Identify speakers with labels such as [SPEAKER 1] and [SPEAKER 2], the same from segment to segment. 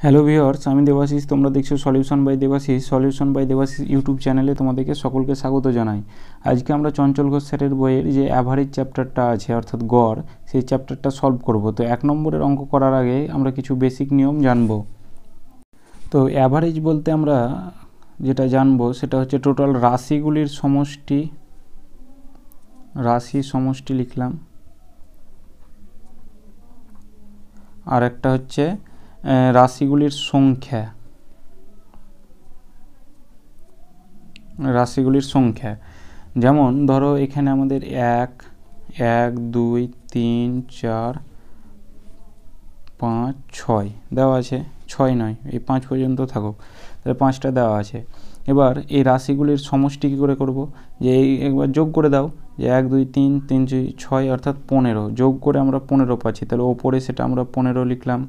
[SPEAKER 1] Hello viewers, আমি দেবাশিস। তোমরা দেখছো সলিউশন বাই দেবাশিস ইউটিউব চ্যানেলে তোমাদেরকে সকলকে স্বাগত জানাই। আজকে আমরা চঞ্চল ঘোষ স্যারের বইয়ের যে অ্যাভারেজ চ্যাপ্টারটা আছে অর্থাৎ গড়, সেই চ্যাপ্টারটা সলভ করব। তো 1 নম্বরের অঙ্ক করার আগে আমরা কিছু বেসিক নিয়ম জানব। তো অ্যাভারেজ বলতে আমরা যেটা জানবো সেটা হচ্ছে টোটাল রাশিগুলির সমষ্টি, সমষ্টি লিখলাম। আর একটা হচ্ছে রাশিগুলির সংখ্যা, যেমন ধরো এখানে আমাদের 1 2 3 4 5 6 দেওয়া আছে, 6 নয়, এই 5 পর্যন্ত থাকুক, তাহলে 5টা দেওয়া আছে। এবার এই রাশিগুলির সমষ্টি কী করে করব, যে এই একবার যোগ করে দাও, যে 1 2 3 3 6 অর্থাৎ 15, যোগ করে আমরা 15 পাচ্ছি, তাহলে ওপরে সেটা আমরা 15 লিখলাম।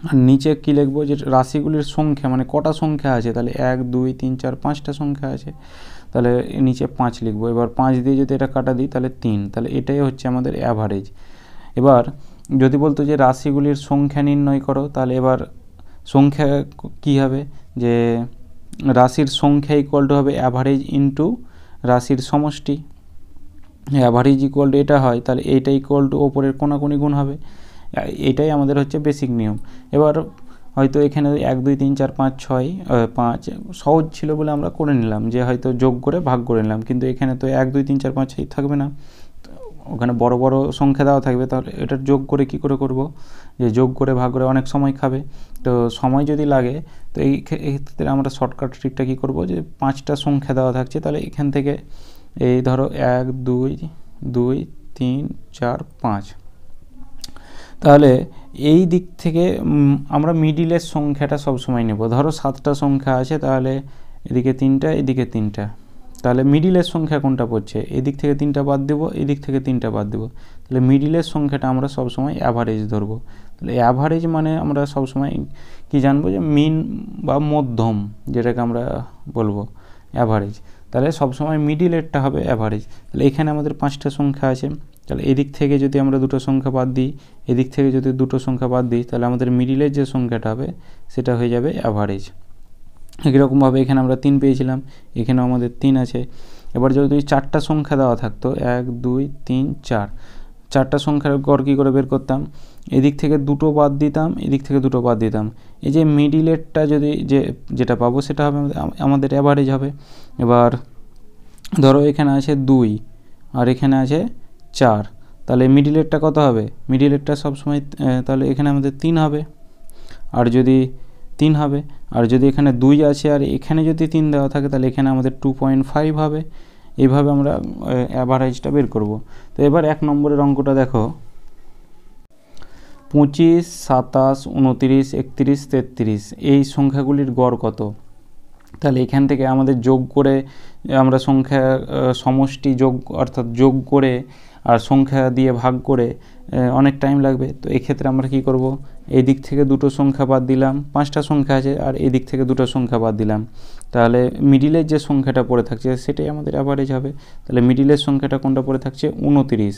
[SPEAKER 1] আর নিচে কী লিখবো, যে রাশিগুলির সংখ্যা মানে কটা সংখ্যা আছে, তাহলে 1 2 3 4 5টা সংখ্যা আছে, তাহলে নিচে 5 লিখবো। এবার 5 দিয়ে যদি এটা কাটা দিই তাহলে 3, তাহলে এটাই হচ্ছে আমাদের অ্যাভারেজ। এবার যদি বলতো যে রাশিগুলির সংখ্যা নির্ণয় করো, তাহলে এবার সংখ্যা কী হবে, যে রাশির সংখ্যা ইকুয়াল টু হবে অ্যাভারেজ ইন্টু রাশির সমষ্টি। অ্যাভারেজ ইকুয়াল টু এটা হয়, তাহলে এইটা ইকুয়াল টু ওপরের কোনাকুনি গুণ হবে। এটাই আমাদের হচ্ছে বেসিক নিয়ম। এবার হয়তো এখানে 1 2 3 4 5 6 5 সহজ ছিল বলে আমরা করে নিলাম, যে হয়তো যোগ করে ভাগ করে নিলাম, কিন্তু এখানে তো 1 2 3 4 5 6 থাকবে না, ওখানে বড় বড় সংখ্যা দেওয়া থাকবে। তাহলে এটার যোগ করে কি করে করব, যে যোগ করে ভাগ করে অনেক সময় খাবে, তো সময় যদি লাগে তো এই ক্ষেত্রে আমরা শর্টকাট ট্রিকটা কী করব, যে 5টা সংখ্যা দেওয়া থাকছে, তাহলে এখান থেকে এই ধরো 1 2 2 3 4 5, তাহলে এই দিক থেকে আমরা মিডিলের সংখ্যাটা সবসময় নেব। ধরো 7টা সংখ্যা আছে, তাহলে এদিকে 3টা এদিকে 3টা, তাহলে মিডিলের সংখ্যা কোনটা পড়ছে, এদিক থেকে 3টা বাদ দেবো, এদিক থেকে 3টা বাদ দেবো, তাহলে মিডিলের সংখ্যাটা আমরা সবসময় অ্যাভারেজ ধরবো। তাহলে অ্যাভারেজ মানে আমরা সবসময় কি জানবো, যে মিন বা মধ্যম, যেটাকে আমরা বলবো অ্যাভারেজ, তাহলে সবসময় মিডিলেরটা হবে অ্যাভারেজ। তাহলে এখানে আমাদের 5টা সংখ্যা আছে, তাহলে এদিক থেকে যদি আমরা দুটো সংখ্যা বাদ দিই, এদিক থেকে যদি দুটো সংখ্যা বাদ দিই, তাহলে আমাদের মিডিলের যে সংখ্যাটা হবে সেটা হয়ে যাবে অ্যাভারেজ। একইরকমভাবে এখানে আমরা 3 পেয়েছিলাম, এখানেও আমাদের 3 আছে। এবার যদি 4টা সংখ্যা দেওয়া থাকতো 1 2 3 4, 4টা সংখ্যার গড় কী করে বের করতাম, এদিক থেকে দুটো বাদ দিতাম, এদিক থেকে দুটো বাদ দিতাম, এই যে মিডিলেরটা যদি যেটা পাবো সেটা হবে আমাদের অ্যাভারেজ হবে। এবার ধরো এখানে আছে 2 আর এখানে আছে 4, তাহলে মিডিলেরটা কত হবে, মিডিলেরটা সবসময় তাহলে এখানে আমাদের 3 হবে, আর যদি 3 হবে, আর যদি এখানে 2 আছে আর এখানে যদি 3 দেওয়া থাকে, তাহলে এখানে আমাদের 2.5 হবে। এইভাবে আমরা অ্যাভারেজটা বের করব। তো এবার 1 নম্বরের অঙ্কটা দেখো, 25 27 29 31 33 এই সংখ্যাগুলির গড় কত। তাহলে এখান থেকে আমাদের যোগ করে আমরা সংখ্যা সমষ্টি যোগ অর্থাৎ যোগ করে আর সংখ্যা দিয়ে ভাগ করে অনেক টাইম লাগবে। তো এক্ষেত্রে আমরা কি করব, এই দিক থেকে দুটো সংখ্যা বাদ দিলাম, 5টা সংখ্যা আছে, আর এই দিক থেকে দুটো সংখ্যা বাদ দিলাম, তাহলে মিডিলের যে সংখ্যাটা পড়ে থাকছে সেটাই আমাদের অ্যাভারেজ হবে। তাহলে মিডিলের সংখ্যাটা কোনটা পড়ে থাকছে, 29,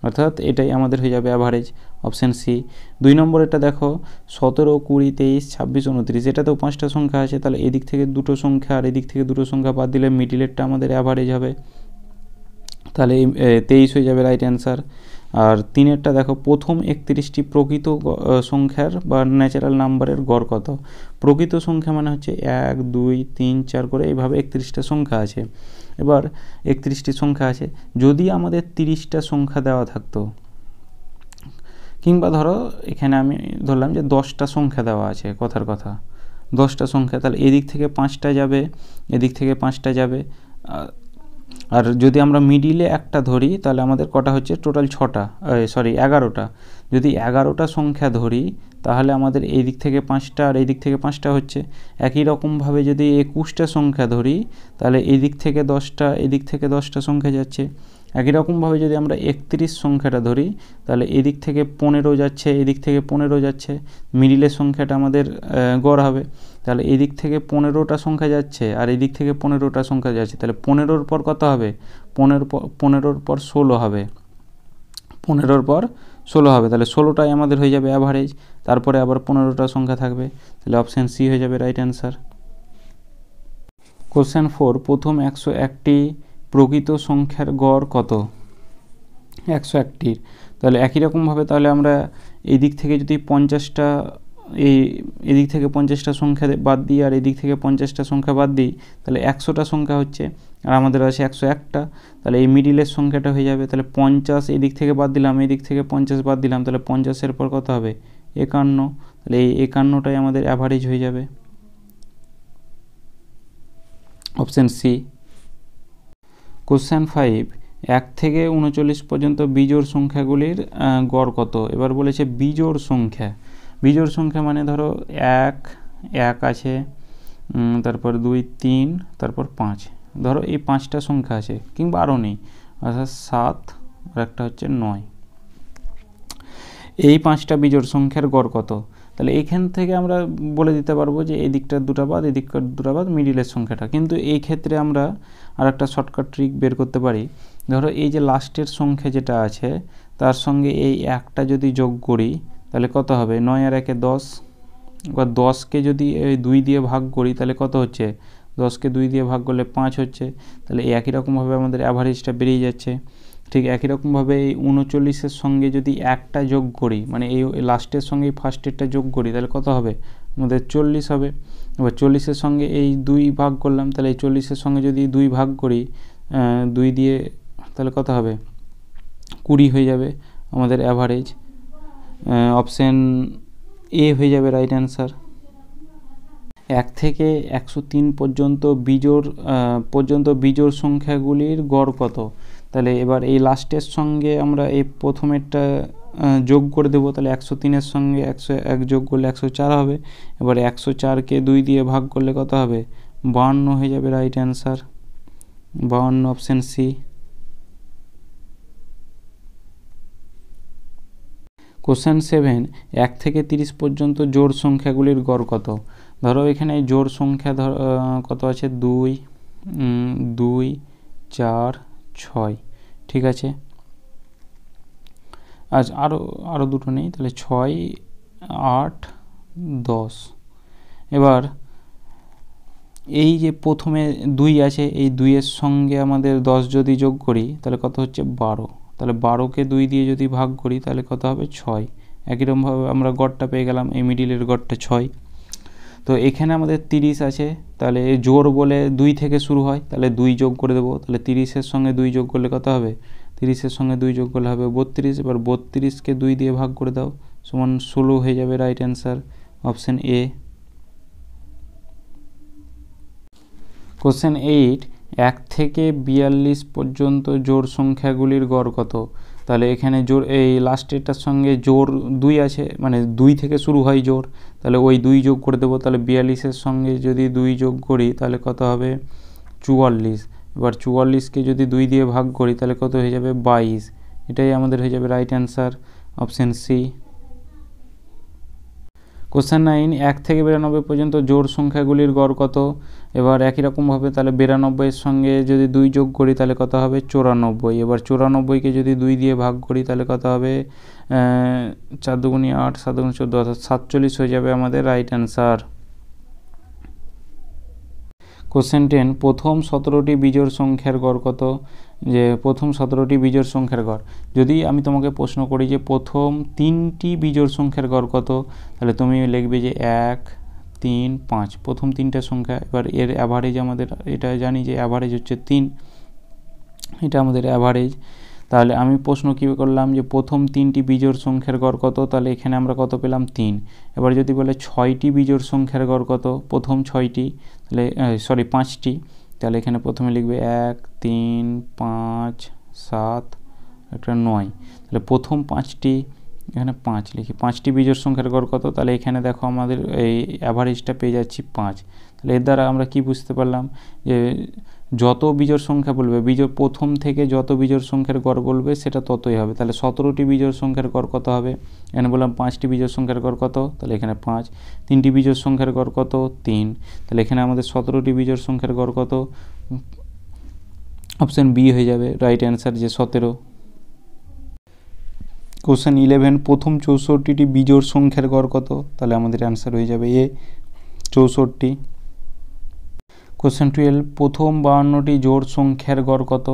[SPEAKER 1] অর্থাৎ এটাই আমাদের হয়ে যাবে অ্যাভারেজ, অপশান সি। 2 নম্বরেরটা দেখো, 17 20 23 26 29, এটাতেও 5টা সংখ্যা আছে, তাহলে এদিক থেকে দুটো সংখ্যা আর এদিক থেকে দুটো সংখ্যা বাদ দিলে মিডিলেরটা আমাদের অ্যাভারেজ হবে, তাহলে 23 হয়ে যাবে রাইট অ্যান্সার। আর 3এরটা দেখো, প্রথম 31টি প্রকৃত সংখ্যার বা ন্যাচারাল নাম্বারের গড় কত। প্রকৃত সংখ্যা মানে হচ্ছে 1 2 3 4 করে এইভাবে 31টা সংখ্যা আছে। এবার 31টি সংখ্যা আছে, যদি আমাদের 30টা সংখ্যা দেওয়া থাকতো, কিংবা ধরো এখানে আমি ধরলাম যে 10টা সংখ্যা দেওয়া আছে, কথার কথা 10টা সংখ্যা, তাহলে এদিক থেকে 5টা যাবে, এদিক থেকে 5টা যাবে, আর যদি আমরা মিডিলে একটা ধরি তাহলে আমাদের কটা হচ্ছে, টোটাল 11টা। যদি 11টা সংখ্যা ধরি তাহলে আমাদের এই দিক থেকে 5টা আর এই দিক থেকে 5টা হচ্ছে। একই রকমভাবে যদি 21টা সংখ্যা ধরি তাহলে এই দিক থেকে 10টা, এদিক থেকে 10টা সংখ্যা যাচ্ছে। একই রকমভাবে যদি আমরা 31 সংখ্যাটা ধরি তাহলে এদিক থেকে 15 যাচ্ছে, এদিক থেকে 15 যাচ্ছে, মিডিলের সংখ্যাটা আমাদের গড় হবে। তাহলে এদিক থেকে 15টা সংখ্যা যাচ্ছে আর এদিক থেকে 15টা সংখ্যা যাচ্ছে, তাহলে 15-র পর কত হবে, 15-র পর 16 হবে, 15-র পর 16 হবে, তাহলে 16টাই আমাদের হয়ে যাবে অ্যাভারেজ। তারপরে আবার 15টা সংখ্যা থাকবে, তাহলে অপশান সি হয়ে যাবে রাইট অ্যান্সার। কোশ্চেন 4, প্রথম 101টি প্রকৃত সংখ্যার গড় কত? 101টির, তাহলে একই রকমভাবে তাহলে আমরা এই দিক থেকে যদি 50টা এদিক থেকে 50টা সংখ্যা বাদ দিই আর এদিক থেকে 50টা সংখ্যা বাদ দিই, তাহলে 100টা সংখ্যা হচ্ছে, আর আমাদের আছে 101টা, তাহলে এই মিডিলের সংখ্যাটা হয়ে যাবে, তাহলে 50 এই দিক থেকে বাদ দিলাম, এই দিক থেকে 50 বাদ দিলাম, তাহলে 50-এর পর কত হবে? 51, তাহলে এই 51টাই আমাদের অ্যাভারেজ হয়ে যাবে, অপশান সি। কোশ্চেন 5, 1 থেকে 39 পর্যন্ত বিজোড় সংখ্যাগুলির গড় কত? এবার বলেছে বিজোড় সংখ্যা। বিজোড় সংখ্যা মানে ধরো 1 আছে, তারপর 2, 3, তারপর 5, ধরো এই 5টা সংখ্যা আছে, কিংবা আরও নেই, অর্থাৎ 7 আর একটা হচ্ছে 9, এই 5টা বিজোড় সংখ্যার গড় কত? তাহলে এইখান থেকে আমরা বলে দিতে পারবো যে এই দিকটার দুটা বাদ, এই দিকটার দুটা বাদ, মিডিলের সংখ্যাটা। কিন্তু এই ক্ষেত্রে আমরা আর একটা শর্টকাট ট্রিক বের করতে পারি। ধরো এই যে লাস্টের সংখ্যা যেটা আছে তার সঙ্গে এই একটা যদি যোগ করি তাহলে কত হবে? 9 আর 1-এ 10, এবার 10কে যদি 2 দিয়ে ভাগ করি তাহলে কত হচ্ছে? 10কে 2 দিয়ে ভাগ করলে 5 হচ্ছে, তাহলে একই রকমভাবে আমাদের অ্যাভারেজটা বেরিয়ে যাচ্ছে। ঠিক একই রকমভাবে এই 39-এর সঙ্গে যদি একটা যোগ করি, মানে এই লাস্টের সঙ্গে এই ফার্স্টেরটা যোগ করি, তাহলে কত হবে? আমাদের 40 হবে। এবার 40-এর সঙ্গে এই 2 ভাগ করলাম, তাহলে এই 40-এর সঙ্গে যদি 2 ভাগ করি 2 দিয়ে, তাহলে কত হবে? 20 হয়ে যাবে আমাদের অ্যাভারেজ, অপশান এ হয়ে যাবে রাইট অ্যান্সার। 1 থেকে 103 পর্যন্ত বিজোড় সংখ্যাগুলির গড় কত? তাহলে এবার এই লাস্টের সঙ্গে আমরা এই প্রথমেরটা যোগ করে দেবো, তাহলে 103-এর সঙ্গে 101 যোগ করলে 104 হবে। এবার 104কে 2 দিয়ে ভাগ করলে কত হবে? 52 হয়ে যাবে right answer, 52, option C. Question 7, 1 থেকে 30 পর্যন্ত জোড় সংখ্যাগুলির গড় কত? ধরো এখানে জোড় সংখ্যা কত আছে? 2, 2, 4, 6, ঠিক আছে। আচ্ছা, আরও দুটো নেই, তাহলে 6, 8, 10। এবার এই যে প্রথমে 2 আছে, এই 2-এর সঙ্গে আমাদের 10 যদি যোগ করি তাহলে কত হচ্ছে? 12, তাহলে 12কে 2 দিয়ে যদি ভাগ করি তাহলে কত হবে? 6। একইরকমভাবে আমরা গড়টা পেয়ে গেলাম, এই মিডিলের গড়টা 6। তো এখানে আমাদের 30 আছে, তাহলে জোড় বলে 2 থেকে শুরু হয়, তাহলে 2 যোগ করে দেবো, তাহলে 30-এর সঙ্গে 2 যোগ করলে কত হবে? 30-এর সঙ্গে 2 যোগ করলে হবে 32। এবার 32কে 2 দিয়ে ভাগ করে দাও, সমান 16 হয়ে যাবে right answer, option A. Question 8, 1 থেকে 42 পর্যন্ত জোড় সংখ্যাগুলির গড় কত? তাহলে এখানে জোড় এই লাস্টেরটার সঙ্গে জোড় 2 আছে, মানে 2 থেকে শুরু হয় জোড়, তাহলে ওই 2 যোগ করে দেবো, তাহলে 42-এর সঙ্গে যদি 2 যোগ করি তাহলে কত হবে? 44। এবার 44কে যদি 2 দিয়ে ভাগ করি তাহলে কত হয়ে যাবে? 22। এটাই আমাদের হয়ে যাবে right answer, option C. Question 9, 1 থেকে 92 পর্যন্ত জোড় সংখ্যাগুলির গড় কত? এবার একই রকমভাবে তাহলে 92-এর সঙ্গে যদি 2 যোগ করি তাহলে কত হবে? 94। এবার 94কে যদি 2 দিয়ে ভাগ করি তাহলে কত হবে? 4 দুগুণে 8, 7 দুগুণে 14, অর্থাৎ 47 হয়ে যাবে আমাদের রাইট অ্যান্সার। কোশ্চেন 10, প্রথম 17টি বিজোড় সংখ্যার গড় কত? যে প্রথম 17টি বিজোড় সংখ্যার গড়, যদি আমি তোমাকে প্রশ্ন করি যে প্রথম 3টি বিজোড় সংখ্যার গড় কত, তাহলে তুমি লিখবে যে 1, 3, 5, প্রথম 3টা সংখ্যা। এবার এর অ্যাভারেজ আমাদের, এটা জানি যে অ্যাভারেজ হচ্ছে 3, এটা আমাদের অ্যাভারেজ। তাহলে আমি প্রশ্ন কী করলাম যে প্রথম 3টি বিজোড় সংখ্যার গড় কত, তাহলে এখানে আমরা কত পেলাম? 3। এবার যদি বলে 6টি বিজোড় সংখ্যার গড় কত, প্রথম 6টি, তাহলে 5টি, তাহলে এখানে প্রথমে লিখবে 1, 3, 5, 7, একটা 9, তাহলে প্রথম 5টি, এখানে 5 লিখি, 5টি বিজোড় সংখ্যার গড় কত? তাহলে এখানে দেখো আমাদের এই অ্যাভারেজটা পেয়ে যাচ্ছি 5। তাহলে এর দ্বারা আমরা কি বুঝতে পারলাম যে যত বিজোড় সংখ্যা বলবে, প্রথম থেকে যত বিজোড় সংখ্যার গড় বলবে সেটা ততই হবে। তাহলে 17টি বিজোড় সংখ্যার গড় কত হবে? এখানে বললাম 5টি বিজোড় সংখ্যার গড় কত, তাহলে এখানে 5। 3টি বিজোড় সংখ্যার গড় কত? 3। তাহলে এখানে আমাদের 17টি বিজোড় সংখ্যার গড় কত? অপশান বি হয়ে যাবে রাইট অ্যান্সার, যে 17। কোশ্চেন 11 প্রথম 64টি বিজোড় সংখ্যার গড় কত? তাহলে আমাদের অ্যান্সার হয়ে যাবে এ 64। কোশ্চেন 12 প্রথম 52টি জোড় সংখ্যার গড় কত?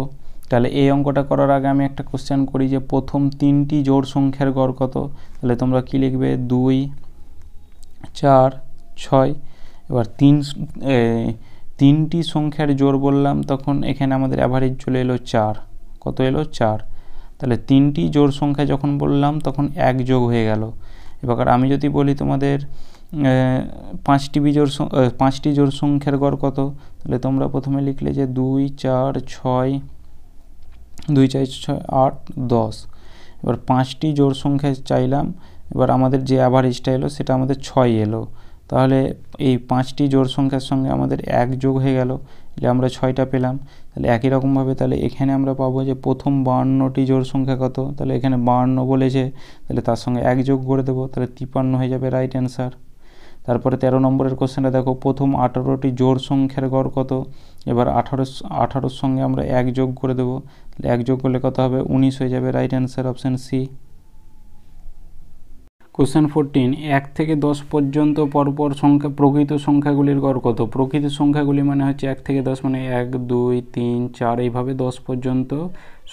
[SPEAKER 1] তাহলে এই অঙ্কটা করার আগে আমি একটা কোশ্চেন করি যে প্রথম 3টি জোড় সংখ্যার গড় কত? তাহলে তোমরা কি লিখবে? 2 4 6। এবার 3টি সংখ্যার জোড় বললাম, তখন এখানে আমাদের অ্যাভারেজ চলে এলো 4। কত এলো? 4। তাহলে 3টি জোড় সংখ্যা যখন বললাম তখন 1 যোগ হয়ে গেল। এবার আমি যদি বলি তোমাদের 5টি জোড় সংখ্যার গড় কত? তাহলে তোমরা প্রথমে লিখলে যে 2 4 6 2 4 6 8 10। এবার 5টি জোড় সংখ্যা চাইলাম, এবার আমাদের যে অ্যাভারেজটা এলো সেটা আমাদের 6 এলো। তাহলে এই 5টি জোড় সংখ্যার সঙ্গে আমাদের 1 যোগ হয়ে গেল, তাহলে আমরা 6টা পেলাম। তাহলে একই রকমভাবে তাহলে এখানে আমরা পাবো যে প্রথম 52টি জোড় সংখ্যা কত? তাহলে এখানে 52 বলেছে, তাহলে তার সঙ্গে 1 যোগ করে দেবো, তাহলে 53 হয়ে যাবে রাইট অ্যান্সার। তারপরে 13 নম্বরের কোশ্চেনটা দেখো, প্রথম 18টি জোড় সংখ্যার গড় কত? এবার 18-র সঙ্গে আমরা 1 যোগ করে দেবো, তাহলে 1 যোগ করলে কত হবে? 19 হয়ে যাবে right answer, option C. Question 14 1 থেকে 10 পর্যন্ত পরপর সংখ্যা প্রকৃত সংখ্যাগুলির গড় কত? প্রকৃত সংখ্যাগুলি মানে হচ্ছে 1 থেকে 10 মানে 1 2 3 4 এইভাবে 10 পর্যন্ত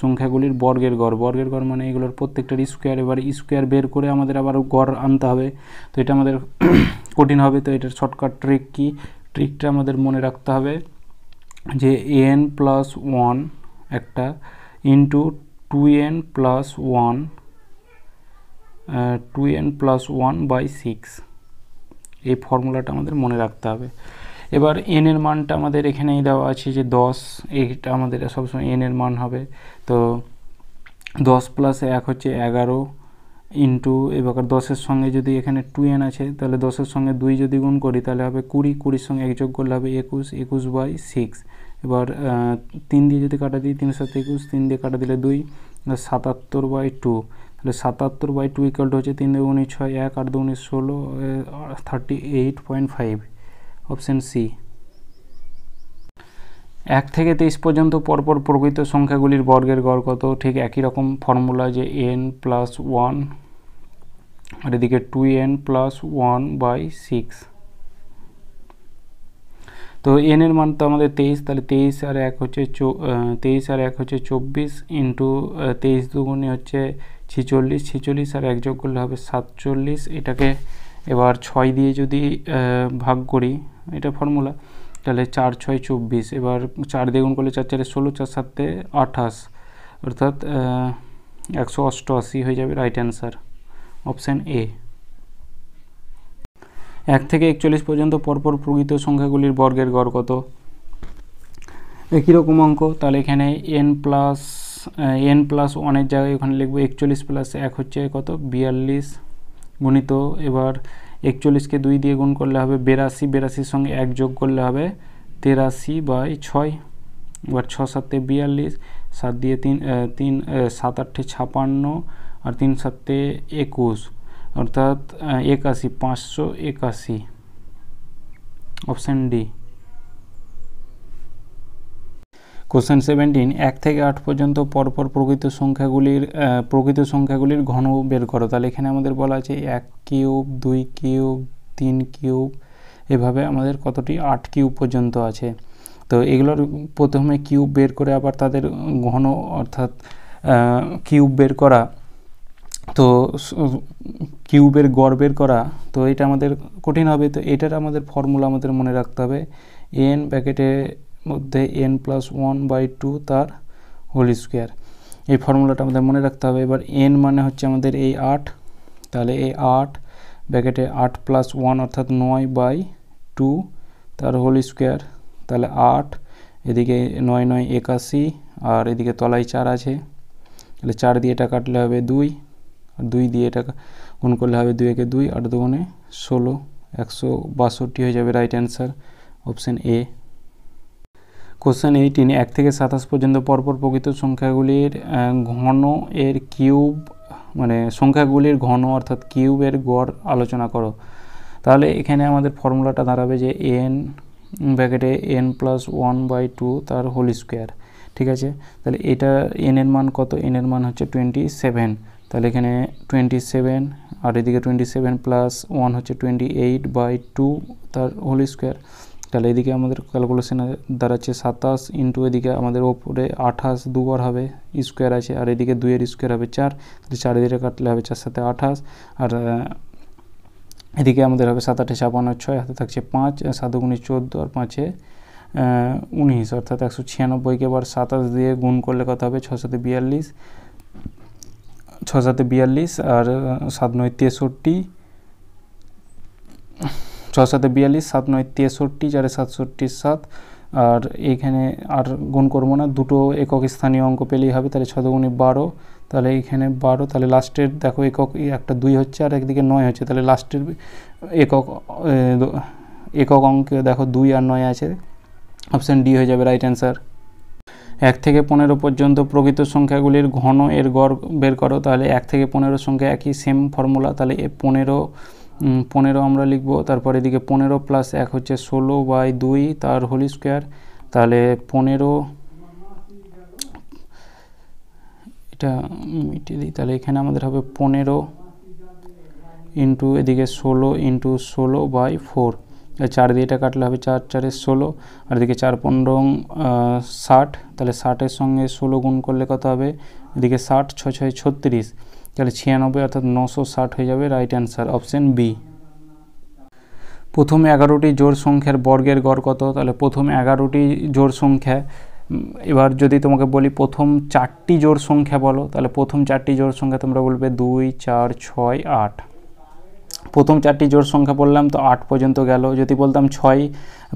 [SPEAKER 1] সংখ্যাগুলির বর্গের গড়। বর্গের গড় মানে এগুলোর প্রত্যেকটার স্কোয়ার। এবার স্কোয়ার বের করে আমাদের আবার গড় আনতে হবে, তো এটা আমাদের কঠিন হবে। তো এটার শর্টকাট ট্রিক কি? ট্রিকটা আমাদের মনে রাখতে হবে যে n+1 একটা ইন্টু 2n+1 2n+1/6, এই ফর্মুলাটা আমাদের মনে রাখতে হবে। এবার n এর মানটা আমাদের এখানেই দেওয়া আছে যে 10, এইটা আমাদের সবসময় n এর মান হবে। তো 10 + 1 হচ্ছে 11 ইন্টু, এবার 10-এর সঙ্গে যদি এখানে 2n আছে তাহলে 10-এর সঙ্গে 2 যদি গুণ করি তাহলে হবে 20, 20-এর সঙ্গে 1 যোগ করলে হবে 21, 21/6। এবার 3 দিয়ে যদি কাটা দিই 3 7 21, 3 দিয়ে কাটা দিলে 2, 77/2। তাহলে 77/2 ইকুয়াল টু হচ্ছে 3 2 9 6 1 8 2 9 16 38.5, অপশান সি। 1 থেকে 23 পর্যন্ত পরপর প্রকৃত সংখ্যাগুলির বর্গের গড় কত? ঠিক একই রকম ফর্মুলা যে n+1 আর এদিকে 2n+1/6। তো n এর মান তো আমাদের 23, তাহলে 23 আর 1 হচ্ছে 24 ইন্টু 23 দুগুণে হচ্ছে 46, 46 আর 1 যোগ করলে হবে 47। এটাকে এবার 6 দিয়ে যদি ভাগ করি, এটা ফর্মুলা, তাহলে 4 6 24। এবার 4 দিয়ে গুণ করলে 4 4 16, 4 7 28, অর্থাৎ 188 হয়ে যাবে রাইট অ্যান্সার, অপশান এ। 1 থেকে 41 পর্যন্ত পরপর প্রকৃত সংখ্যাগুলির বর্গের গড় কত? একই রকম অঙ্ক, তাহলে এখানে n+1 জায়গায় ওখানে লিখবো 41 + 1 হচ্ছে কত? 42 গুণিত, এবার 41কে 2 দিয়ে গুণ করলে হবে 82, 82-এর সঙ্গে 1 যোগ করলে হবে 83/6। এবার 6 7 42, 7 দিয়ে 3 7 8 56 আর 3 7 21, অর্থাৎ 81, 581, অপশান ডি। কোশ্চেন 17 1 থেকে 8 পর্যন্ত পরপর প্রকৃত সংখ্যাগুলির ঘন বের করো। তাহলে এখানে আমাদের বলা আছে 1 কিউব 2 কিউব 3 কিউব, এভাবে আমাদের কতটি 8 কিউব পর্যন্ত আছে। তো এগুলোর প্রথমে কিউব বের করে আবার তাদের ঘন অর্থাৎ কিউব বের করা, তো কিউবের গড় বের করা, তো এটা আমাদের কঠিন হবে। তো এটার আমাদের ফর্মুলা আমাদের মনে রাখতে হবে, n ব্র্যাকেটের মধ্যে n+1/2 তার হোল স্কোয়ার, এই ফর্মুলাটা আমাদের মনে রাখতে হবে। এবার n মানে হচ্ছে আমাদের এই 8, তাহলে এই 8 ব্র্যাকেটে 8+1 অর্থাৎ 9/2 তার হোল স্কোয়ার, তাহলে 8, এদিকে 9 9 81 আর এদিকে তলায় 4 আছে, তাহলে 4 দিয়ে এটা কাটলে হবে 2 আর 2 দিয়ে এটা গুণ করলে হবে 2 একে 2 8 2 16, 162 হয়ে যাবে right answer, option A. Question 18 1 থেকে 27 পর্যন্ত পরপর প্রকৃত সংখ্যাগুলির ঘন এর কিউব মানে সংখ্যাগুলির ঘন অর্থাৎ কিউবের গড় আলোচনা করো। তাহলে এখানে আমাদের ফর্মুলাটা দাঁড়াবে যে n ব্র্যাকেটে n+1/2 তার হোল স্কোয়ার, ঠিক আছে। তাহলে এটা n এর মান কত? n এর মান হচ্ছে 27, তাহলে এখানে 27 আর এদিকে 27 প্লাস 1 হচ্ছে 28/2 তার হোল স্কোয়ার। তাহলে এদিকে আমাদের ক্যালকুলেশন দাঁড়াচ্ছে 27 ইন্টু এদিকে আমাদের ওপরে 28 দুবার হবে স্কোয়ার আছে, আর এদিকে 2 এর স্কোয়ার হবে 4, তাহলে 4 দিয়ে কাটলে হবে 4 7 28, আর এদিকে আমাদের হবে 7 8 56 6, হাতে থাকছে 5, 7 গুণে 14 আর 5 19, অর্থাৎ 196কে এবার 27 দিয়ে গুণ করলে কত হবে 6 7 42, 6 7 42 আর 7 9 63, 6 7 42, 7 9 63, 4 67 7, আর এইখানে আর গুণ করবো না, দুটো একক স্থানীয় অঙ্ক পেলেই হবে। তাহলে 6 গুণে 12, তাহলে এখানে 12, তাহলে লাস্টের দেখো একক একটা 2 হচ্ছে আর একদিকে 9 হচ্ছে, তাহলে লাস্টের একক অঙ্কে দেখো 2 আর 9 আছে, অপশান ডি হয়ে যাবে রাইট অ্যান্সার। 1 থেকে 15 পর্যন্ত প্রকৃত সংখ্যাগুলির ঘন এর গড় বের করো। তাহলে 1 থেকে 15 সংখ্যা একই সেম ফর্মুলা, তাহলে 15 আমরা লিখব, তারপর এদিকে 15 প্লাস 1 হচ্ছে 16/2 তার হোল স্কোয়ার, তাহলে 15 এটা মিটিয়ে দিই, তাহলে এখানে আমাদের হবে 15 ইন্টু এদিকে 16 ইন্টু 16/4, 4 দিয়ে এটা কাটলে হবে 4 4 16, আর এদিকে 4 15 60, তাহলে 60-এর সঙ্গে 16 গুণ করলে কত হবে, এদিকে 60 6 6 36, তাহলে 96 অর্থাৎ 960 হয়ে যাবে রাইট অ্যান্সার, অপশান বি। প্রথম 11টি জোড় সংখ্যার বর্গের গড় কত? তাহলে প্রথম 11টি জোড় সংখ্যা, এবার যদি তোমাকে বলি প্রথম 4টি জোড় সংখ্যা বলো, তাহলে প্রথম 4টি জোড় সংখ্যা তোমরা বলবে 2 4 6 8। প্রথম 4টি জোড় সংখ্যা বললাম তো 8 পর্যন্ত গেল। যদি বলতাম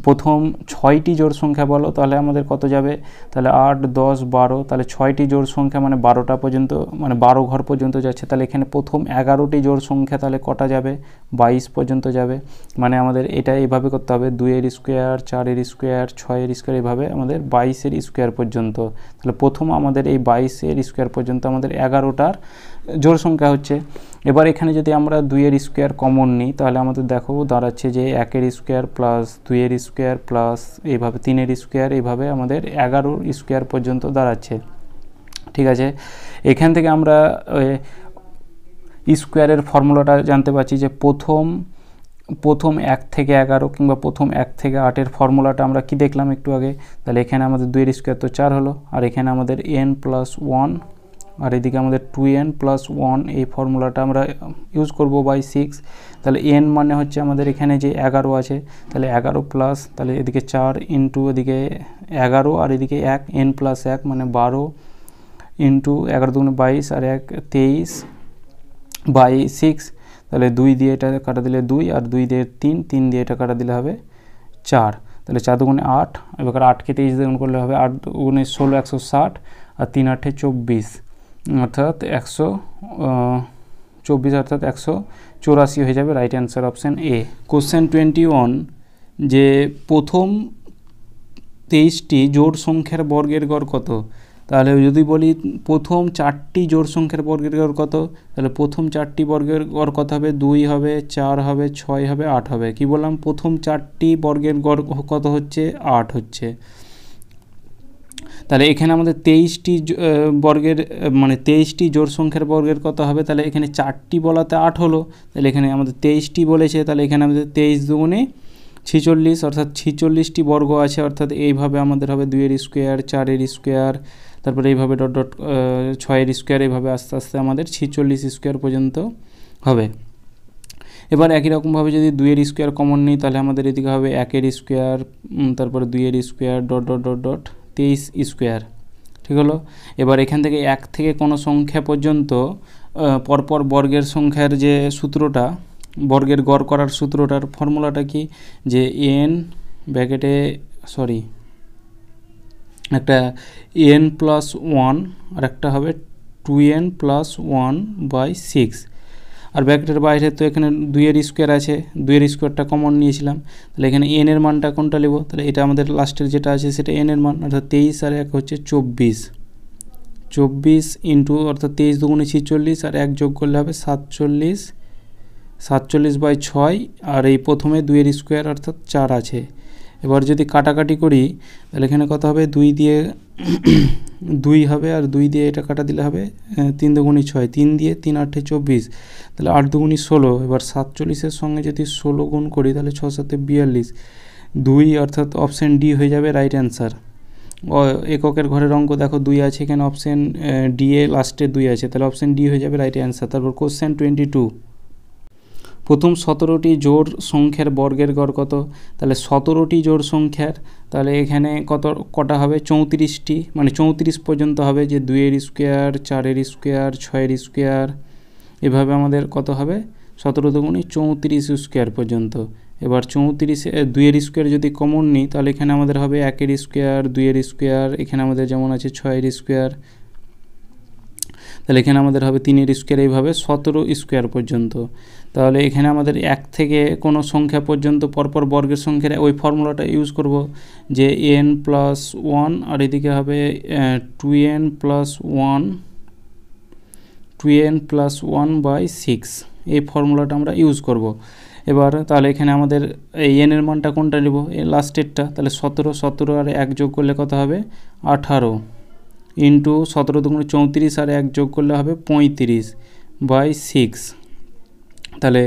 [SPEAKER 1] প্রথম 6টি জোড় সংখ্যা বলো, তাহলে আমাদের কত যাবে, তাহলে 8 10 12, তাহলে 6টি জোড় সংখ্যা মানে 12টা পর্যন্ত, মানে 12 ঘর পর্যন্ত যাচ্ছে। তাহলে এখানে প্রথম 11টি জোড় সংখ্যা তাহলে কটা যাবে, 22 পর্যন্ত যাবে। মানে আমাদের এটা এইভাবে করতে হবে, 2 এর স্কোয়ার 4 এর স্কোয়ার 6 এর স্কোয়ার, এইভাবে আমাদের 22 এর স্কোয়ার পর্যন্ত। তাহলে প্রথম আমাদের এই 22 এর স্কোয়ার পর্যন্ত আমাদের 11টার জোড় সংখ্যা হচ্ছে। এবার এখানে যদি আমরা 2 এর স্কোয়ার কমন নিই, তাহলে আমাদের দেখো দাঁড়াচ্ছে যে 1 এর স্কোয়ার প্লাস 2 এর স্কোয়ার প্লাস এইভাবে 3 এর স্কোয়ার, এইভাবে আমাদের 11 স্কোয়ার পর্যন্ত দাঁড়াচ্ছে। ঠিক আছে, এখান থেকে আমরা স্কোয়ারের ফর্মুলাটা জানতে পারছি যে প্রথম 1 থেকে 11 কিংবা প্রথম 1 থেকে 8-এর ফর্মুলাটা আমরা কি দেখলাম একটু আগে। তাহলে এখানে আমাদের 2 এর স্কোয়ার তো 4 হলো, আর এখানে আমাদের n + 1, আর এদিকে আমাদের 2n + 1, এই ফর্মুলাটা আমরা ইউজ করব বাই 6। তাহলে n মানে হচ্ছে আমাদের এখানে যে 11 আছে, তাহলে 11 প্লাস, তাহলে এদিকে 4 ইন্টু এদিকে 11 আর এদিকে 1, n + 1 মানে 12 ইন্টু 11 দুগুণে 22 আর 1 23/6, তাহলে 2 দিয়ে এটা কাটা দিলে 2, আর 2 দিয়ে 3 দিয়ে এটা কাটা দিলে হবে 4, তাহলে 4 দুগুণে 8, এবার 8কে 23 দিয়ে গুণ করলে হবে 8 দুগুণে 16 160, আর 3 8 24, অর্থাৎ 124, অর্থাৎ 184 হয়ে যাবে right answer, option A. Question 21, যে প্রথম 23টি জোড় সংখ্যার বর্গের গড় কত? তাহলে যদি বলি প্রথম 4টি জোড় সংখ্যার বর্গের গড় কত, তাহলে প্রথম 4টি বর্গের গড় কত হবে, 2 হবে 4 হবে 6 হবে 8 হবে। কি বললাম, প্রথম 4টি বর্গের গড় কত হচ্ছে, 8 হচ্ছে। তাহলে এখানে আমাদের 23টি বর্গের মানে 23টি জোড় সংখ্যার বর্গের কত হবে, তাহলে এখানে 4টি বলাতে 8 হলো, তাহলে এখানে আমাদের 23টি বলেছে, তাহলে এখানে আমাদের 23 দুগুণে 46, অর্থাৎ 46টি বর্গ আছে, অর্থাৎ এইভাবে আমাদের হবে 2 এর স্কোয়ার 4 এর স্কোয়ার, তারপরে এইভাবে ডট ডট 6 এর স্কোয়ার, এইভাবে আস্তে আস্তে আমাদের 46 স্কোয়ার পর্যন্ত হবে। এবার একই রকমভাবে যদি 2 এর স্কোয়ার কমন নিই, তাহলে আমাদের এদিকে হবে 1 এর স্কোয়ার, তারপরে 2 এর square dot dot dot dot 23 square. ঠিক হলো। এবার এখান থেকে 1 থেকে কোনো সংখ্যা পর্যন্ত পরপর বর্গের সংখ্যার যে সূত্রটা, বর্গের গড় করার সূত্রটার ফর্মুলাটা কি, যে n ব্র্যাকেটে একটা n + 1 আর একটা হবে 2n + 1/6, আর ব্র্যাকেটের বাইরে তো এখানে 2 এর স্কোয়ার আছে, 2 এর স্কোয়ারটা কমন নিয়েছিলাম, তাহলে এখানে n এর মানটা কোনটা নেব, তাহলে এটা আমাদের লাস্টের যেটা আছে সেটা n এর মান, অর্থাৎ 23 আর 1 হচ্ছে 24 ইন্টু, অর্থাৎ 23 দুগুণে 46 আর 1 যোগ করলে হবে 47/6, আর এই প্রথমে 2 এর স্কোয়ার অর্থাৎ 4 আছে। এবার যদি কাটাকাটি করি, তাহলে এখানে কত হবে, 2 দিয়ে 2 হবে, আর 2 দিয়ে এটা কাটা দিলে হবে 3 দুগুণে 6, 3 দিয়ে 3 8 24, তাহলে 8 দুগুণে 16। এবার 47-এর সঙ্গে যদি 16 গুণ করি তাহলে 6 7 42, 2 অর্থাৎ অপশান ডি হয়ে যাবে রাইট অ্যান্সার। এককের ঘরের অঙ্ক দেখো 2 আছে, এখানে অপশান ডি এ লাস্টে 2 আছে, তাহলে অপশান ডি হয়ে যাবে রাইট অ্যান্সার। তারপর কোশ্চেন 22, প্রথম 17টি জোড় সংখ্যার বর্গের গড় কত? তাহলে 17টি জোড় সংখ্যার, তাহলে এখানে কটা হবে? 34টি, মানে 34 পর্যন্ত হবে, যে 2-এর স্কোয়ার, 4-এর স্কোয়ার, 6-এর স্কোয়ার, এভাবে আমাদের কত হবে? 17 দুগুণে 34 স্কোয়ার পর্যন্ত। এবার 2-এর স্কোয়ার যদি কমন নিই তাহলে এখানে আমাদের হবে 1-এর স্কোয়ার, 2-এর স্কোয়ার, এখানে আমাদের যেমন আছে 6-এর স্কোয়ার, তাহলে এখানে আমাদের হবে 3-এর স্কোয়ার, এইভাবে 17 স্কোয়ার পর্যন্ত। তাহলে এখানে আমাদের 1 থেকে কোনো সংখ্যা পর্যন্ত পরপর বর্গের সংখ্যার ওই ফর্মুলাটা ইউজ করব, যে n+1, আর এদিকে হবে 2n+1/6, এই ফর্মুলাটা আমরা ইউজ করব। এবার তাহলে এখানে আমাদের এই এনের মানটা কোনটা নেব? এই লাস্টেরটা, তাহলে 17 আর 1 যোগ করলে কত হবে? 18 ইন্টু 17 দুগুণে 34, আর 1 যোগ করলে হবে 35/6। তাহলে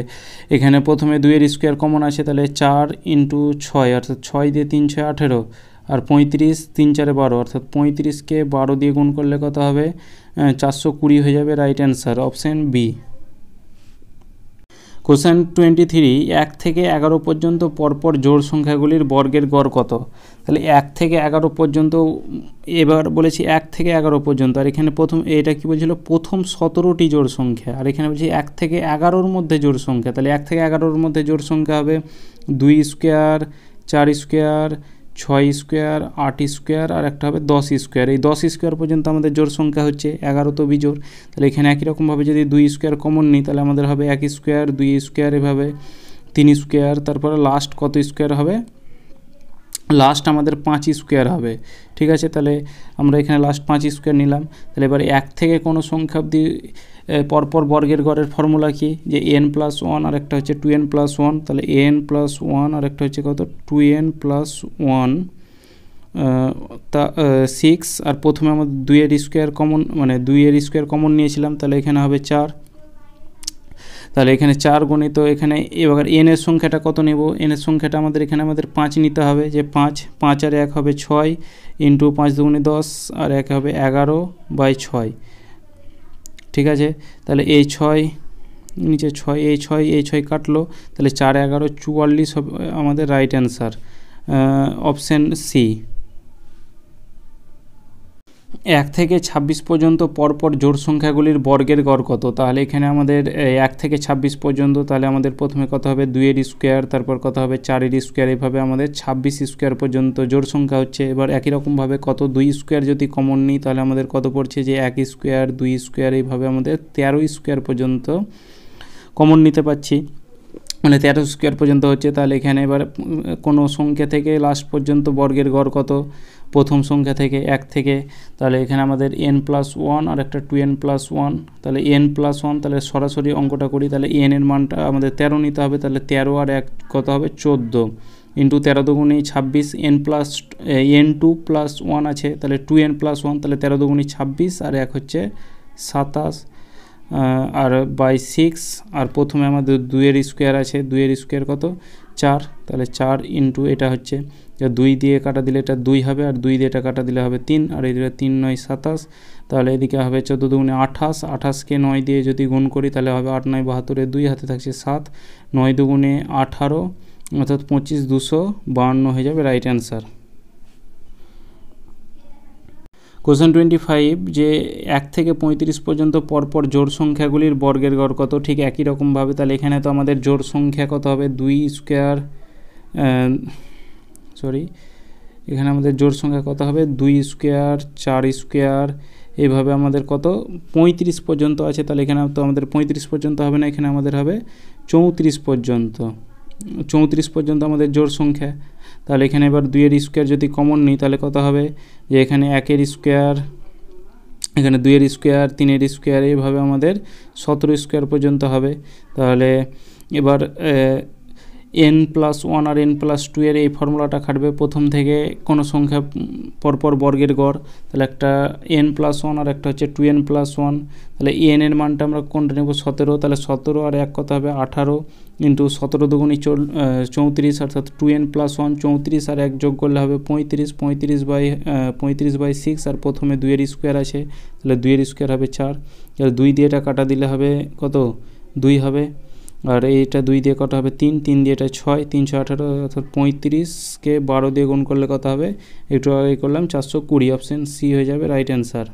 [SPEAKER 1] এখানে প্রথমে 2-এর স্কোয়ার কমন আছে, তাহলে 4 ইন্টু 6, অর্থাৎ 6 দিয়ে 3 6 18, আর 35 3 4 12, অর্থাৎ 35কে 12 দিয়ে গুণ করলে কত হবে? 420 হয়ে যাবে right answer, option B. Question 23, 1 থেকে 11 পর্যন্ত পরপর জোড় সংখ্যাগুলির বর্গের গড় কত? তাহলে 1 থেকে 11 পর্যন্ত, এবার বলেছি 1 থেকে 11 পর্যন্ত, আর এখানে প্রথম এটা কি বলছিল? প্রথম 17টি জোড় সংখ্যা, আর এখানে বলছি 1 থেকে 11-র মধ্যে জোড় সংখ্যা। তাহলে 1 থেকে 11-র মধ্যে জোড় সংখ্যা হবে 2 স্কোয়ার, 4 স্কোয়ার, 6 স্কোয়ার, 8 স্কোয়ার, আর একটা হবে 10 স্কোয়ার। এই 10 স্কোয়ার পর্যন্ত আমাদের জোড় সংখ্যা হচ্ছে, 11 তো বিজোড়। তাহলে এখানে একই রকমভাবে যদি 2 স্কোয়ার কমন নিই তাহলে আমাদের হবে 1 স্কোয়ার, 2 স্কোয়ার, এভাবে 3 স্কোয়ার, তারপরে লাস্ট কত স্কোয়ার হবে? লাস্ট আমাদের 5 স্কোয়ার হবে। ঠিক আছে, তাহলে আমরা এখানে লাস্ট 5 স্কোয়ার নিলাম। তাহলে এবার 1 থেকে কোনো সংখ্যা অবধি পরপর বর্গের গড়ের ফর্মুলা কি? যে n+1, আর একটা হচ্ছে 2n+1, তাহলে n+1 আর একটা হচ্ছে কত? 2n+1, 6, আর প্রথমে আমাদের 2-এর স্কোয়ার কমন, মানে 2-এর স্কোয়ার কমন নিয়েছিলাম, তাহলে এখানে হবে 4। তাহলে এখানে 4 গণিত, এখানে এবার এনের সংখ্যাটা কত নেব? এনের সংখ্যাটা এখানে আমাদের 5 নিতে হবে, যে 5 আর 1 হবে 6 ইন্টু 5 দুগুণে 10, আর 1 হবে 11/6। ঠিক আছে, তাহলে এই 6 নিচে 6, এই 6 কাটলো, তাহলে 4 11 44 হবে আমাদের রাইট অ্যান্সার, অপশান সি। 1 থেকে 26 পর্যন্ত পরপর জোড় সংখ্যাগুলির বর্গের গড় কত? তাহলে এখানে আমাদের 1 থেকে 26 পর্যন্ত, তাহলে আমাদের প্রথমে কত হবে? 2-এর স্কোয়ার, তারপর কত হবে? 4-এর স্কোয়ার, এইভাবে আমাদের 26 স্কোয়ার পর্যন্ত জোড় সংখ্যা হচ্ছে। এবার একই রকমভাবে কত? 2 স্কোয়ার যদি কমন নিই তাহলে আমাদের কত পড়ছে? যে 1 স্কোয়ার, 2 স্কোয়ার, এইভাবে আমাদের 13 স্কোয়ার পর্যন্ত কমন নিতে পারছি, মানে 13 স্কোয়ার পর্যন্ত হচ্ছে। তাহলে এখানে এবার কোনো সংখ্যা থেকে লাস্ট পর্যন্ত বর্গের গড় কত? প্রথম সংখ্যা থেকে 1 থেকে, তাহলে এখানে আমাদের n+1 আর একটা 2n+1, তাহলে n+1, তাহলে সরাসরি অঙ্কটা করি, তাহলে n এর মানটা আমাদের 13 নিতে হবে, তাহলে 13 আর 1 কত হবে? 14 ইন্টু 13 দুগুণে 26, n2+1 আছে, তাহলে 2n+1, তাহলে 13 দুগুণে 26, আর 1 হচ্ছে 27, আর বাই 6, আর প্রথমে আমাদের 2-এর স্কোয়ার আছে, 2-এর স্কোয়ার কত? 4, তাহলে 4 ইন্টু এটা হচ্ছে 2 দিয়ে কাটা দিলে এটা 2 হবে, আর 2 দিয়ে এটা কাটা দিলে হবে 3, আর এদিকে 3 9 27, তাহলে এদিকে হবে 14 দুগুণে 28, 28কে 9 দিয়ে যদি গুণ করি তাহলে হবে 8 9 72, 2 হাতে থাকছে 7, 9 দুগুণে 18, অর্থাৎ 25 252 হয়ে যাবে রাইট অ্যান্সার। কোশ্চেন 25, যে 1 থেকে 35 পর্যন্ত পরপর জোড় সংখ্যাগুলির বর্গের গড় কত? ঠিক একই রকমভাবে, তাহলে এখানে তো আমাদের জোড় সংখ্যা কত হবে? 2 স্কোয়ার, এখানে আমাদের জোড় সংখ্যা কত হবে? 2 স্কোয়ার, 4 স্কোয়ার, এইভাবে আমাদের কত? 35 পর্যন্ত আছে, তাহলে এখানে তো আমাদের 35 পর্যন্ত হবে না, এখানে আমাদের হবে 34 পর্যন্ত। 34 পর্যন্ত আমাদের জোড় সংখ্যা। তাহলে এখানে এবার 2-এর স্কোয়ার যদি কমন নিই তাহলে কত হবে? যে এখানে 1-এর স্কোয়ার, এখানে 2-এর স্কোয়ার, 3-এর স্কোয়ার, এইভাবে আমাদের 17 স্কোয়ার পর্যন্ত হবে। তাহলে এবার n+1 আর n+2 এর এই ফর্মুলাটা খাটবে প্রথম থেকে কোনো সংখ্যা পরপর বর্গের গড়, তাহলে একটা n+1 আর একটা হচ্ছে 2n+1, তাহলে n এর মানটা আমরা কোনটা নেব 17, তাহলে 17 আর 1 কত হবে 18 ইন্টু 17 দুগুণি 34 অর্থাৎ 2n+1 34 আর 1 যোগ করলে হবে 35 আর প্রথমে 2 এর স্কোয়ার আছে, তাহলে 2 এর স্কোয়ার হবে 4, তাহলে 2 দিয়ে এটা কাটা দিলে হবে কত 2 হবে, আর এইটা 2 দিয়ে কত হবে 3 দিয়ে এটা 6 3 6 18 অর্থাৎ 35কে 12 দিয়ে গুণ করলে কত হবে, একটু আগে করলাম 420, অপশন সি হয়ে যাবে রাইট অ্যান্সার।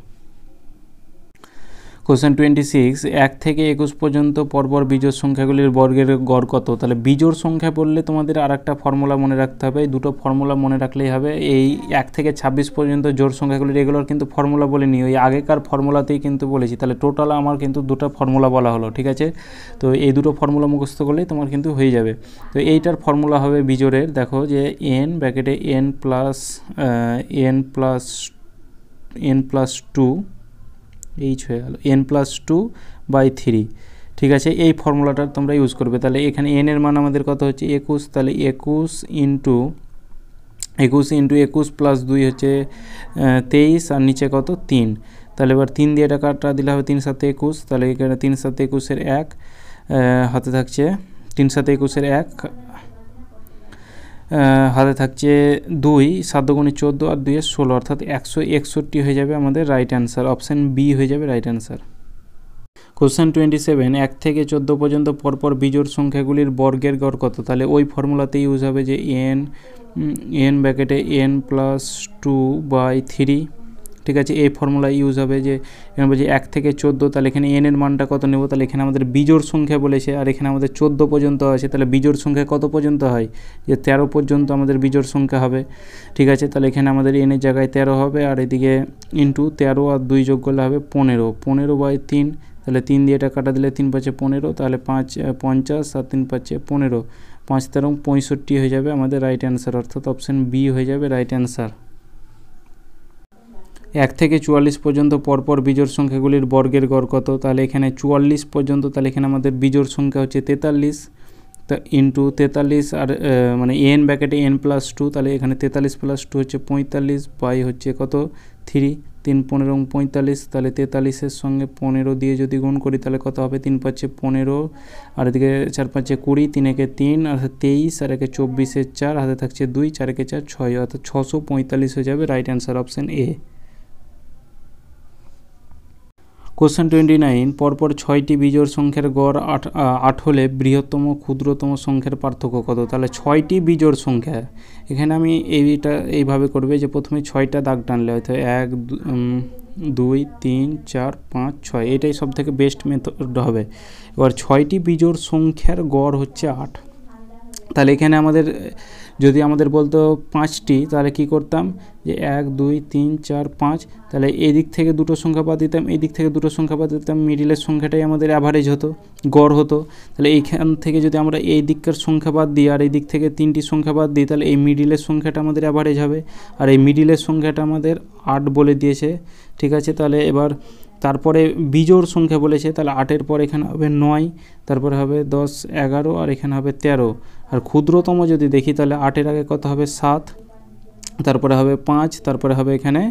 [SPEAKER 1] কোশ্চেন 26, 1 থেকে 21 পর্যন্ত পরপর বিজোড় সংখ্যাগুলির বর্গের গড় কত। তাহলে বিজোড় সংখ্যা বললে তোমাদের আর একটা ফর্মুলা মনে রাখতে হবে, এই দুটো ফর্মুলা মনে রাখলেই হবে। এই 1 থেকে 26 পর্যন্ত জোড় সংখ্যাগুলির এগুলোর কিন্তু ফর্মুলা বলিনি, ওই আগেকার ফর্মুলাতেই কিন্তু বলেছি। তাহলে টোটাল আমার কিন্তু দুটো ফর্মুলা বলা হলো, ঠিক আছে। তো এই দুটো ফর্মুলা মুখস্থ করলেই তোমার কিন্তু হয়ে যাবে। তো এইটার ফর্মুলা হবে বিজোড়ের, দেখো যে n ব্র্যাকেটে n+2 এইচ হয়ে গেল n+2/3, ঠিক আছে। এই ফর্মুলাটা তোমরা ইউজ করবে। তাহলে এখানে n এর মান আমাদের কত হচ্ছে 21, তাহলে 21 ইন্টু 21 প্লাস 2 হচ্ছে 23 আর নিচে কত 3, তাহলে এবার 3 দিয়ে এটা কাটা দিলে হবে 3 7 21, তাহলে এখানে 3 7 21-এর 1 হাতে থাকছে 3 7 21-এর 1 হাতে থাকছে 2 7 দুগুণে 14 আর 2 16 অর্থাৎ 161 হয়ে যাবে আমাদের রাইট অ্যান্সার, অপশান বি হয়ে যাবে রাইট অ্যান্সার। কোশ্চেন 27, 1 থেকে 14 পর্যন্ত পরপর বিজোড় সংখ্যাগুলির বর্গের গড় কত। তাহলে ওই ফর্মুলাতে ইউজ হবে যে n ব্র্যাকেটে n+2/3, ঠিক আছে। এই ফর্মুলা ইউজ হবে যে এখানে বলছি 1 থেকে 14, তাহলে এখানে n এর মানটা কত নেব, তাহলে এখানে আমাদের বিজোড় সংখ্যা বলেছে আর এখানে আমাদের 14 পর্যন্ত আছে, তাহলে বিজোড় সংখ্যা কত পর্যন্ত হয়, যে 13 পর্যন্ত আমাদের বিজোড় সংখ্যা হবে, ঠিক আছে। তাহলে এখানে আমাদের n এর জায়গায় 13 হবে আর এদিকে ইন্টু 13 আর 2 যোগ করলে হবে 15/3, তাহলে 3 দিয়ে এটা কাটা দিলে 3 5 15, তাহলে 5 50 আর 3 5 15, 5 13 65 হয়ে যাবে আমাদের রাইট অ্যান্সার, অর্থাৎ অপশান বি হয়ে যাবে রাইট অ্যান্সার। 1 থেকে 44 পর্যন্ত পরপর বিজোড় সংখ্যাগুলির বর্গের গড় কত। তাহলে এখানে 44 পর্যন্ত, তাহলে এখানে আমাদের বিজোড় সংখ্যা হচ্ছে 43, তা ইন্টু 43 আর মানে n ব্র্যাকেটে n+2, তাহলে এখানে 43 + 2 হচ্ছে 45 বাই হচ্ছে কত 3 3 15 45, তাহলে 43-এর সঙ্গে 15 দিয়ে যদি গুণ করি তাহলে কত হবে 3 5 15 আর এদিকে 4 5 20, 3 1 3 আর 23 আর 1 24 4 হাতে থাকছে 2 4 1 4 6 অর্থাৎ 645 হয়ে যাবে right answer, option A. Question 29, পরপর 6টি বিজোড় সংখ্যার গড় 8 হলে বৃহত্তম ক্ষুদ্রতম সংখ্যার পার্থক্য কত। তাহলে 6টি বিজোড় সংখ্যা, এখানে আমি এইভাবে করবে যে প্রথমে 6টা দাগ টানলে হয়তো 1 2 3 4 5 6, এটাই সব থেকে বেস্ট মেথড হবে। এবার 6টি বিজোড় সংখ্যার গড় হচ্ছে 8, তাহলে এখানে আমাদের যদি আমাদের বলতো 5টি, তাহলে কি করতাম যে 1 2 3 4 5, তাহলে এই দিক থেকে দুটো সংখ্যা বাদ দিতাম, এই দিক থেকে দুটো সংখ্যা বাদ দিতাম, মিডিলের সংখ্যাটাই আমাদের অ্যাভারেজ হতো, গড় হতো। তাহলে এইখান থেকে যদি আমরা এই দিককার সংখ্যা বাদ দিই আর এই দিক থেকে 3টি সংখ্যা বাদ দিই, তাহলে এই মিডিলের সংখ্যাটা আমাদের অ্যাভারেজ হবে, আর এই মিডিলের সংখ্যাটা আমাদের 8 বলে দিয়েছে, ঠিক আছে। তাহলে এবার তারপরে বিজোড় সংখ্যা বলেছে, তাহলে 8-এর পর এখানে হবে 9, তারপরে হবে 10 11 আর এখানে হবে 13, আর ক্ষুদ্রতম যদি দেখি তাহলে 8-এর আগে কত হবে 7, তারপরে হবে 5, তারপরে হবে এখানে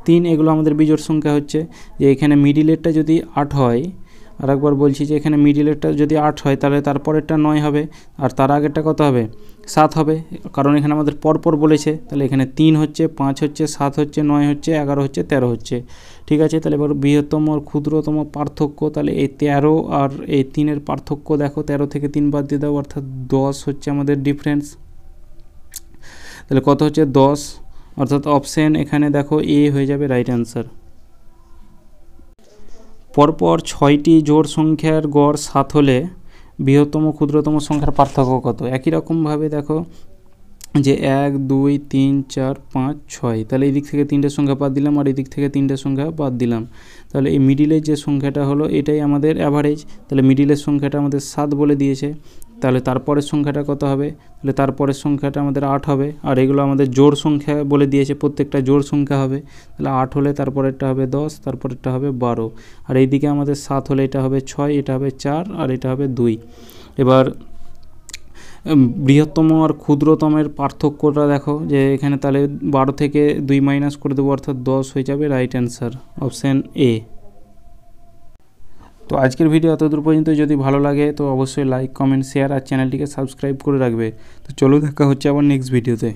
[SPEAKER 1] 3, এগুলো আমাদের বিজোড় সংখ্যা হচ্ছে। যে এখানে মিডিলেরটা যদি 8 হয়, আর একবার বলছি যে এখানে মিডিলেরটা যদি 8 হয় তাহলে তারপরেরটা 9 হবে আর তার আগেরটা কত হবে 7 হবে, কারণ এখানে আমাদের পরপর বলেছে। তাহলে এখানে 3 হচ্ছে 5 হচ্ছে 7 হচ্ছে 9 হচ্ছে 11 হচ্ছে 13 হচ্ছে, ঠিক আছে। তাহলে এবার বৃহত্তম আর ক্ষুদ্রতম পার্থক্য, তাহলে এই 13 আর এই 3-এর পার্থক্য দেখো, 13 থেকে 3 বাদ দিয়ে দাও অর্থাৎ 10 হচ্ছে আমাদের ডিফারেন্স, তাহলে কত হচ্ছে 10, অর্থাৎ অপশান এখানে দেখো এ হয়ে যাবে রাইট অ্যান্সার। পরপর 6টি জোড় সংখ্যার গড় 7 হলে বৃহত্তম ক্ষুদ্রতম সংখ্যার পার্থক্য কত। একই রকমভাবে দেখো যে 1 2 3 4 5 6, তাহলে এই দিক থেকে 3টে সংখ্যা বাদ দিলাম আর এই দিক থেকে 3টে সংখ্যা বাদ দিলাম, তাহলে এই মিডিলের যে সংখ্যাটা হলো এটাই আমাদের অ্যাভারেজ, তাহলে মিডিলের সংখ্যাটা আমাদের 7 বলে দিয়েছে। তাহলে তারপরের সংখ্যাটা কত হবে, তাহলে তারপরের সংখ্যাটা আমাদের 8 হবে, আর এগুলো আমাদের জোড় সংখ্যা বলে দিয়েছে, প্রত্যেকটা জোড় সংখ্যা হবে। তাহলে 8 হলে তারপরেরটা হবে 10, তারপরেরটা হবে 12, আর এইদিকে আমাদের 7 হলে এটা হবে 6, এটা হবে 4 আর এটা হবে 2। এবার বৃহত্তম আর ক্ষুদ্রতমের পার্থক্যটা দেখো, যে এখানে তাহলে 12 থেকে 2 মাইনাস করে দেবো, অর্থাৎ 10 হয়ে যাবে। Right answer option A. তো আজকের ভিডিও এতদূর পর্যন্ত। যদি ভালো লাগে তো অবশ্যই লাইক, কমেন্ট, শেয়ার আর চ্যানেলটিকে সাবস্ক্রাইব করে রাখবে। তো চলো, দেখা হচ্ছে আবার নেক্সট ভিডিওতে।